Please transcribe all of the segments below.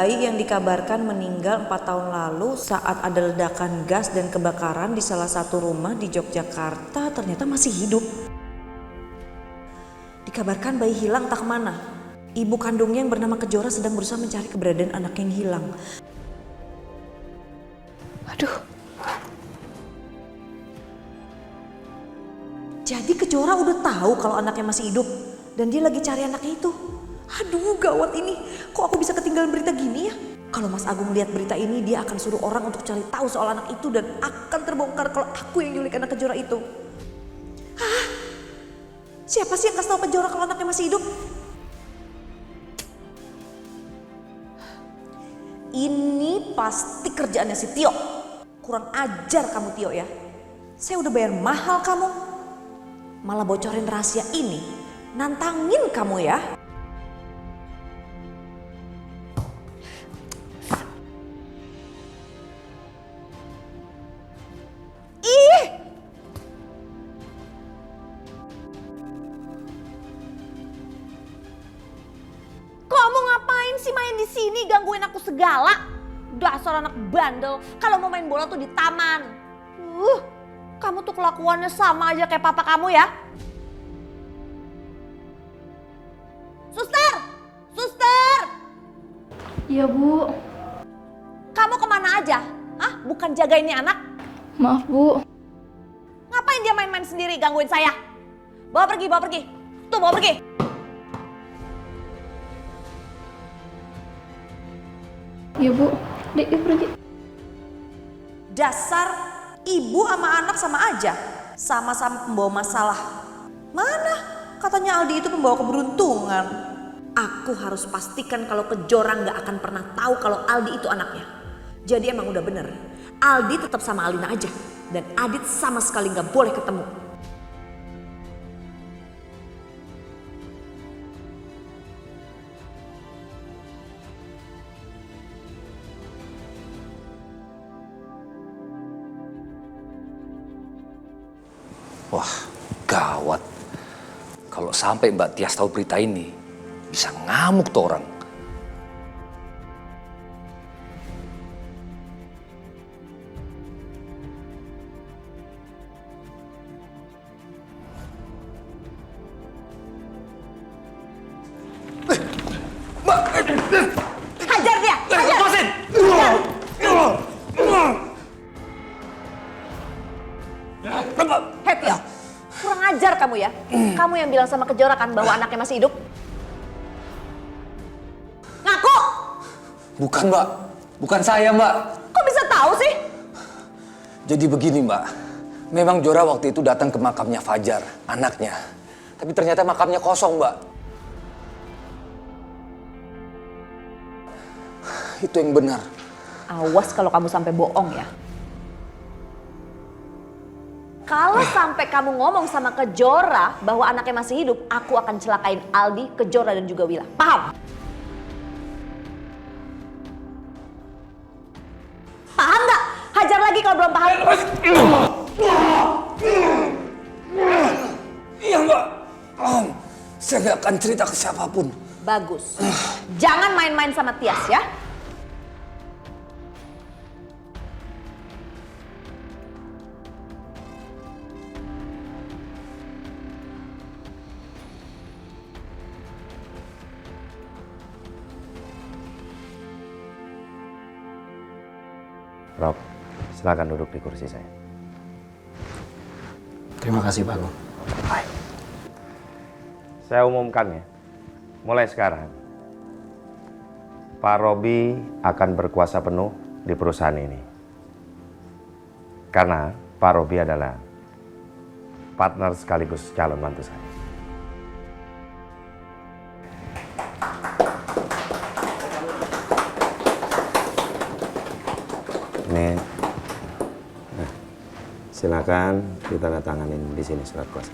bayi yang dikabarkan meninggal 4 tahun lalu saat ada ledakan gas dan kebakaran di salah satu rumah di Yogyakarta ternyata masih hidup. Dikabarkan bayi hilang tak kemana. Ibu kandungnya yang bernama Kejora sedang berusaha mencari keberadaan anaknya yang hilang. Aduh. Jadi Kejora udah tahu kalau anaknya masih hidup dan dia lagi cari anaknya itu. Aduh gawat ini, kok aku bisa ketinggalan berita gini ya? Kalau Mas Agung lihat berita ini, dia akan suruh orang untuk cari tahu soal anak itu dan akan terbongkar kalau aku yang nyulik anak Kejora itu. Hah? Siapa sih yang kasih tahu Kejora kalau anaknya masih hidup? Ini pasti kerjaannya si Tio. Kurang ajar kamu Tio ya. Saya udah bayar mahal kamu. Malah bocorin rahasia ini. Nantangin kamu ya. Di sini gangguin aku segala. Dasar anak bandel. Kalau mau main bola tuh di taman. Kamu tuh kelakuannya sama aja kayak papa kamu ya. Suster! Suster! Iya Bu. Kamu kemana aja? Hah? Bukan jaga ini anak? Maaf Bu. Ngapain dia main-main sendiri gangguin saya? Bawa pergi, bawa pergi. Tuh bawa pergi. Iya Bu, Dek pergi. Dasar ibu sama anak sama aja. Sama-sama pembawa masalah. Mana? Katanya Aldi itu pembawa keberuntungan. Aku harus pastikan kalau Kejora nggak akan pernah tahu kalau Aldi itu anaknya. Jadi emang udah bener. Aldi tetap sama Alina aja. Dan Adit sama sekali nggak boleh ketemu. Wah, gawat. Kalau sampai Mbak Tias tahu berita ini, bisa ngamuk tuh orang. Hajar dia! Hajar! Lepasin! Tio, kurang ajar kamu ya. Kamu yang bilang sama Kejora kan bahwa anaknya masih hidup? Ngaku! Bukan Mbak, bukan saya Mbak. Kok bisa tahu sih? Jadi begini Mbak, memang Jora waktu itu datang ke makamnya Fajar, anaknya. Tapi ternyata makamnya kosong Mbak. Itu yang benar. Awas kalau kamu sampai bohong ya. Kalau sampai kamu ngomong sama Kejora bahwa anaknya masih hidup, aku akan celakain Aldi, Kejora dan juga Wila. Paham? Paham nggak? Hajar lagi kalau belum paham. Iya Mbak. Saya nggak akan cerita ke siapapun. Bagus. Jangan main-main sama Tias ya. Rob, silakan duduk di kursi saya. Terima kasih Pak Agung. Baik. Saya umumkan ya, mulai sekarang Pak Robi akan berkuasa penuh di perusahaan ini. Karena Pak Robi adalah partner sekaligus calon mantu saya. Nih, nah, silakan ditandatanganin di sini surat kuasa.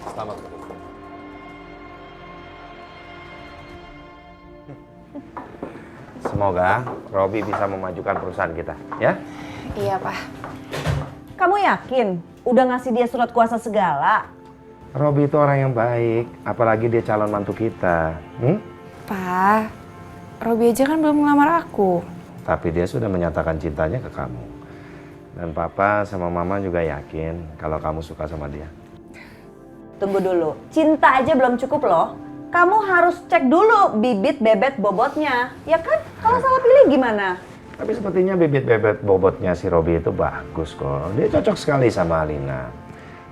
Selamat. Semua Semoga Robi bisa memajukan perusahaan kita, ya. Iya, Pak. Kamu yakin udah ngasih dia surat kuasa segala? Robi itu orang yang baik, apalagi dia calon mantu kita. Pak, Robi aja kan belum ngelamar aku. Tapi dia sudah menyatakan cintanya ke kamu. Dan papa sama mama juga yakin kalau kamu suka sama dia. Tunggu dulu, cinta aja belum cukup loh. Kamu harus cek dulu bibit bebet bobotnya, ya kan? Kalau salah pilih gimana? Tapi sepertinya bibit-bibit bobotnya si Robi itu bagus kok. Dia cocok sekali sama Alina.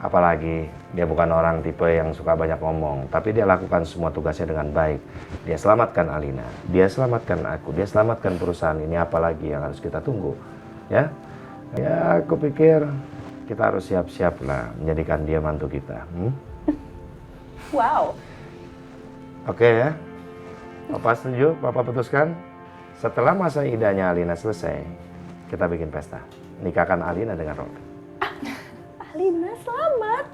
Apalagi dia bukan orang tipe yang suka banyak ngomong, tapi dia lakukan semua tugasnya dengan baik. Dia selamatkan Alina, dia selamatkan aku, dia selamatkan perusahaan ini. Apalagi yang harus kita tunggu, ya? Ya, aku pikir kita harus siap-siap lah menjadikan dia mantu kita. Wow. Oke ya, Papa setuju, Papa putuskan. Setelah masa idahnya Alina selesai, kita bikin pesta. Nikahkan Alina dengan Robi. Alina selamat.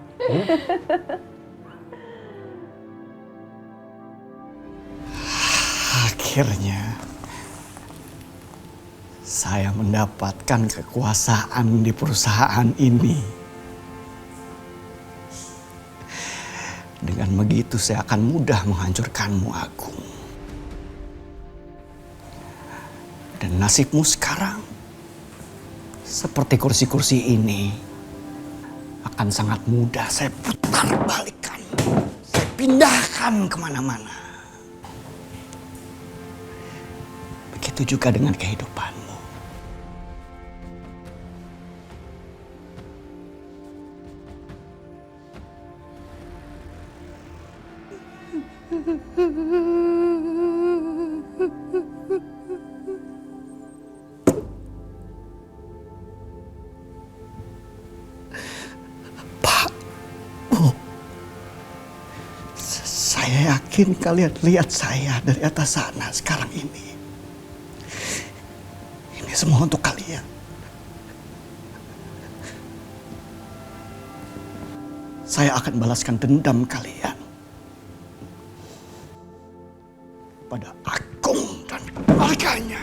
Akhirnya saya mendapatkan kekuasaan di perusahaan ini. Dengan begitu saya akan mudah menghancurkanmu, Agung. Dan nasibmu sekarang seperti kursi-kursi ini akan sangat mudah saya putar balikan. Saya pindahkan kemana-mana. Begitu juga dengan kehidupanmu. Saya yakin kalian lihat saya dari atas sana sekarang ini. Ini semua untuk kalian. Saya akan balaskan dendam kalian pada Agung dan keluarganya.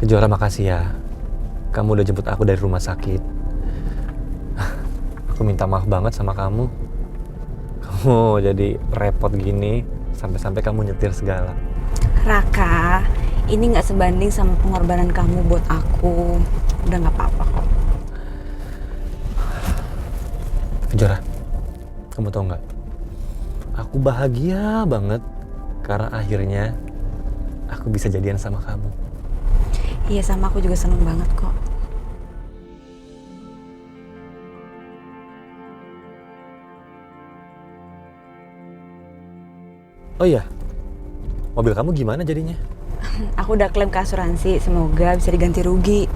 Kejora, makasih ya. Kamu udah jemput aku dari rumah sakit. Aku minta maaf banget sama kamu. Kamu jadi repot gini, sampai-sampai kamu nyetir segala. Raka, ini gak sebanding sama pengorbanan kamu buat aku. Udah gak apa-apa kok. Kejora, kamu tau gak? Aku bahagia banget karena akhirnya aku bisa jadian sama kamu. Iya, sama aku juga seneng banget kok. Oh iya, mobil kamu gimana jadinya? Aku udah klaim ke asuransi, semoga bisa diganti rugi.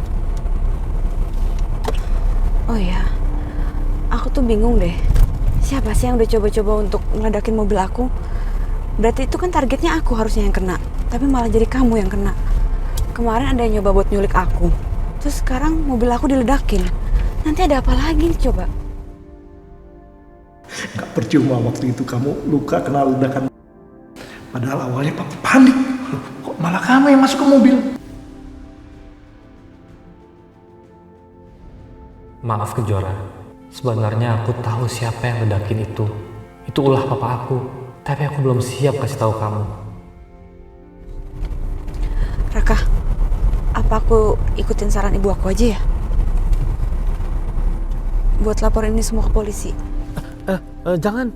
Oh iya, aku tuh bingung deh. Siapa sih yang udah coba-coba untuk ngeledakin mobil aku? Berarti itu kan targetnya aku harusnya yang kena, tapi malah jadi kamu yang kena. Kemarin ada yang nyoba buat nyulik aku, terus sekarang mobil aku diledakin. Nanti ada apa lagi nih coba? Gak percuma waktu itu kamu luka kena ledakan. Padahal awalnya papa panik. Loh, kok malah kamu yang masuk ke mobil? Maaf Kejora, sebenarnya aku tahu siapa yang ledakin itu. Itu ulah papa aku, tapi aku belum siap kasih tahu kamu. Raka, apa aku ikutin saran ibu aku aja ya? Buat laporin ini semua ke polisi. Jangan.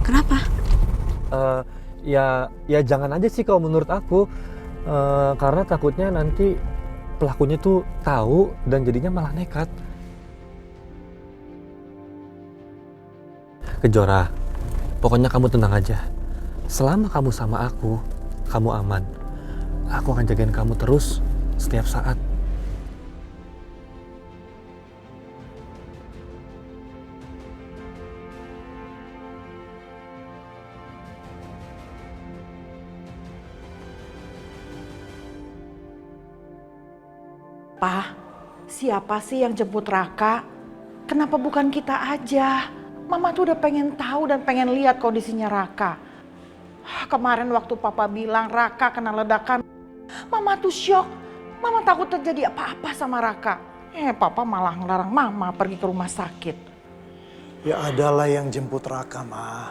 Kenapa? Ya jangan aja sih kalau menurut aku. Karena takutnya nanti pelakunya tuh tahu dan jadinya malah nekat. Kejora, pokoknya kamu tenang aja. Selama kamu sama aku, kamu aman. Aku akan jagain kamu terus setiap saat. Pa, siapa sih yang jemput Raka? Kenapa bukan kita aja? Mama tuh udah pengen tahu dan pengen lihat kondisinya Raka. Kemarin waktu Papa bilang Raka kena ledakan, Mama tuh syok. Mama takut terjadi apa-apa sama Raka. Papa malah ngelarang Mama pergi ke rumah sakit. Ya adalah yang jemput Raka, Ma.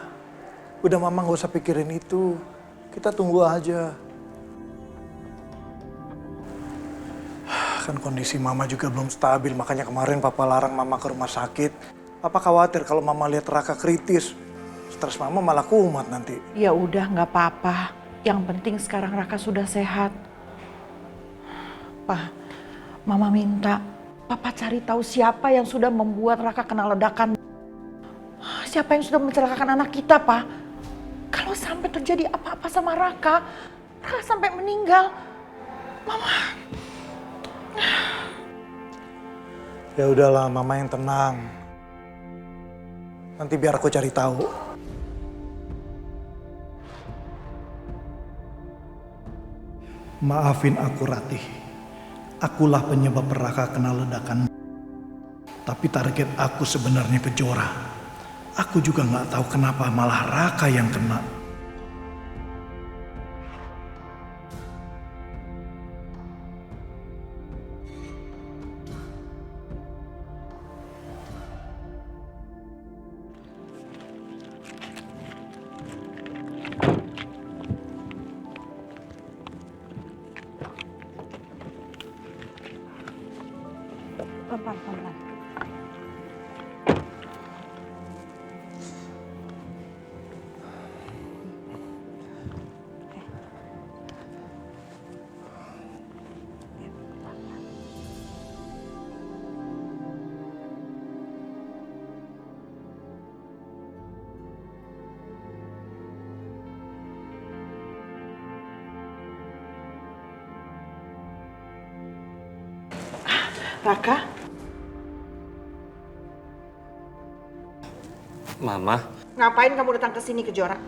Udah Mama gak usah pikirin itu. Kita tunggu aja. Kan kondisi Mama juga belum stabil, makanya kemarin Papa larang Mama ke rumah sakit. Papa khawatir kalau Mama lihat Raka kritis, stres Mama malah kumat nanti. Ya udah nggak apa-apa, yang penting sekarang Raka sudah sehat. Pak, Mama minta Papa cari tahu siapa yang sudah membuat Raka kena ledakan. Siapa yang sudah mencelakakan anak kita, Pak? Kalau sampai terjadi apa-apa sama Raka sampai meninggal, Mama... Ya udahlah, Mama yang tenang. Nanti biar aku cari tahu. Maafin aku, Ratih. Akulah penyebab Raka kena ledakan. Tapi target aku sebenarnya Kejora. Aku juga nggak tahu kenapa malah Raka yang kena. Pelan-pelan. Raka? Mama, Ngapain kamu datang ke sini, Kejora?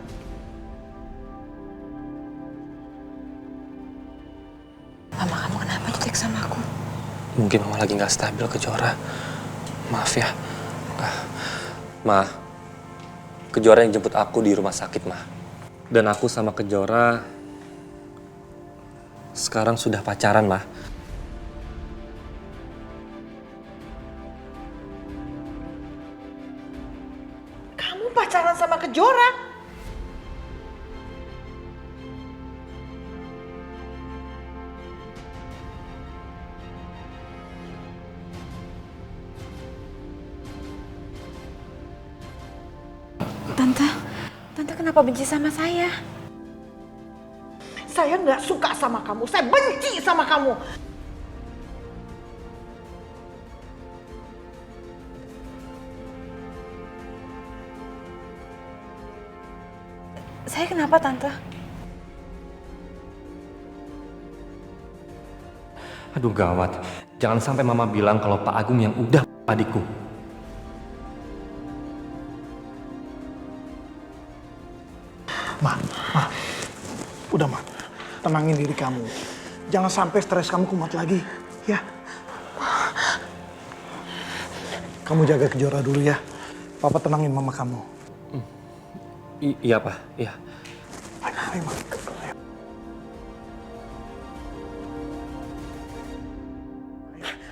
Mama kamu kenapa jutek sama aku? mungkin Mama lagi nggak stabil, Kejora. Maaf ya. Ma, Kejora yang jemput aku di rumah sakit, Ma. Dan aku sama Kejora sekarang sudah pacaran, Ma. Pacaran sama Kejora? Tante kenapa benci sama saya? Saya nggak suka sama kamu, saya benci sama kamu. Saya kenapa, Tante? Aduh gawat, jangan sampai Mama bilang kalau Pak Agung yang udah adikku. Ma, udah Ma, tenangin diri kamu. Jangan sampai stres kamu kumat lagi, ya. Kamu jaga Kejora dulu ya. Papa tenangin Mama kamu. Iya, Pak, iya. Ayo, Ma.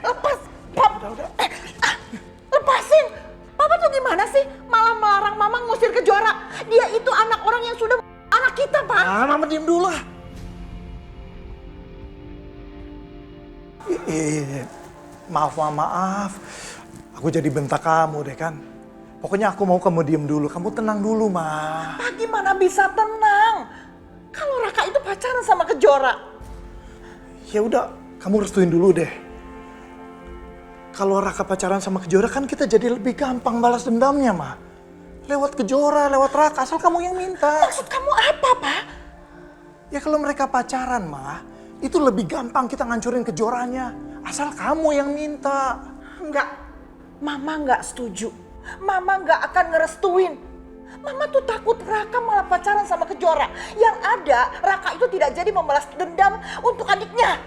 Lepas, lepasin. Papa tuh gimana sih? Malah melarang Mama ngusir Kejora. Dia itu anak orang yang sudah anak kita, Pak. Mama diem dulu lah. Maaf. Aku jadi bentak kamu deh kan. Pokoknya aku mau kamu diem dulu. Kamu tenang dulu, Ma. Pak gimana bisa tenang? Kalau Raka itu pacaran sama Kejora. Ya udah, kamu restuin dulu deh. Kalau Raka pacaran sama Kejora kan kita jadi lebih gampang balas dendamnya, Ma. Lewat Kejora, lewat Raka, asal kamu yang minta. Maksud kamu apa, Pak? Ya kalau mereka pacaran, Ma, itu lebih gampang kita ngancurin Kejoranya. Asal kamu yang minta. Enggak, Mama nggak setuju. Mama nggak akan ngerestuin. Mama tuh takut Raka malah pacaran sama Kejora. Yang ada, Raka itu tidak jadi membalas dendam untuk adiknya.